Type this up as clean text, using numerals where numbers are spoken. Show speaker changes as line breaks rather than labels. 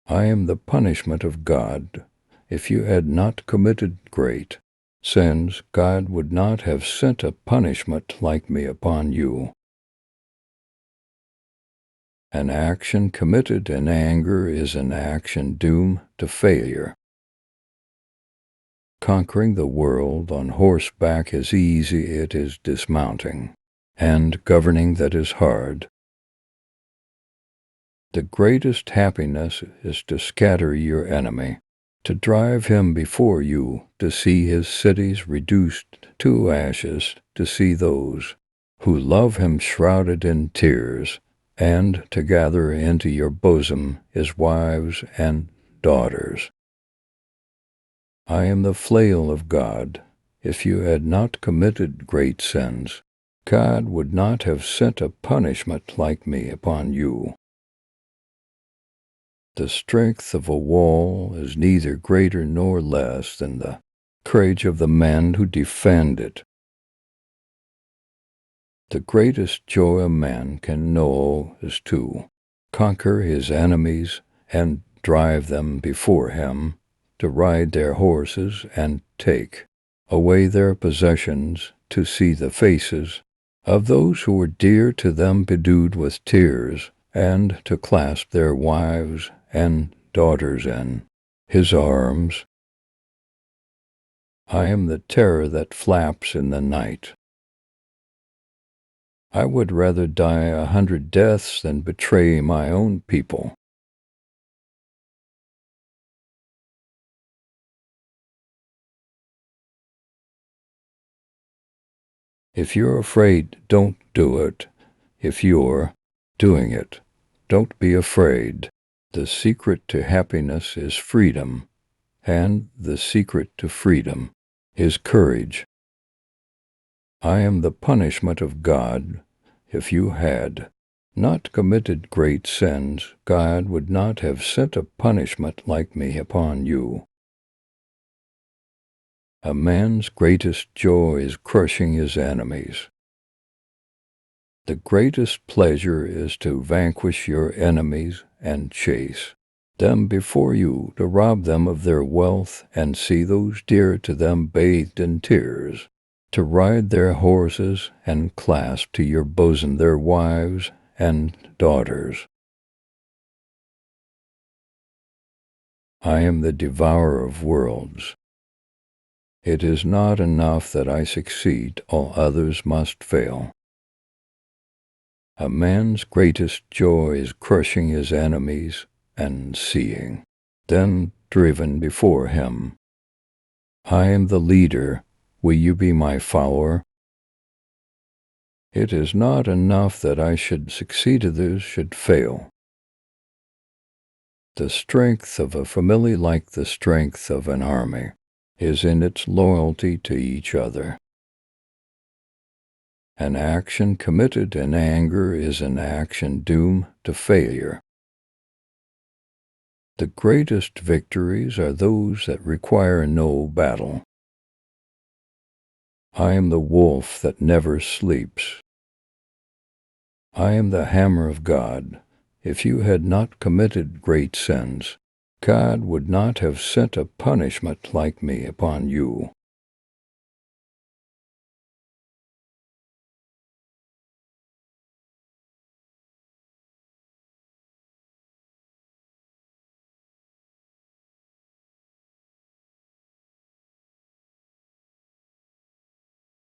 I am the punishment of God. If you had not committed great sins, God would not have sent a punishment like me upon you. An action committed in anger is an action doomed to failure. Conquering the world on horseback is easy, it is dismounting, and governing that is hard. The greatest happiness is to scatter your enemy, to drive him before you, to see his cities reduced to ashes, to see those who love him shrouded in tears, and to gather into your bosom his wives and daughters. I am the flail of God. If you had not committed great sins, God would not have sent a punishment like me upon you. The strength of a wall is neither greater nor less than the courage of the men who defend it. The greatest joy a man can know is to conquer his enemies and drive them before him, to ride their horses and take away their possessions, to see the faces of those who were dear to them bedewed with tears, and to clasp their wives and daughters in his arms. I am the terror that flaps in the night. I would rather die 100 deaths than betray my own people. If you're afraid, don't do it. If you're doing it, don't be afraid. The secret to happiness is freedom, and the secret to freedom is courage. I am the punishment of God. If you had not committed great sins, God would not have sent a punishment like me upon you. A man's greatest joy is crushing his enemies. The greatest pleasure is to vanquish your enemies and chase them before you, to rob them of their wealth and see those dear to them bathed in tears, to ride their horses and clasp to your bosom their wives and daughters. I am the devourer of worlds. It is not enough that I succeed, all others must fail. A man's greatest joy is crushing his enemies and seeing them driven before him. I am the leader. Will you be my follower? It is not enough that I should succeed, others should fail. The strength of a family, like the strength of an army, is in its loyalty to each other. An action committed in anger is an action doomed to failure. The greatest victories are those that require no battle. I am the wolf that never sleeps. I am the hammer of God. If you had not committed great sins, God would not have sent a punishment like me upon you.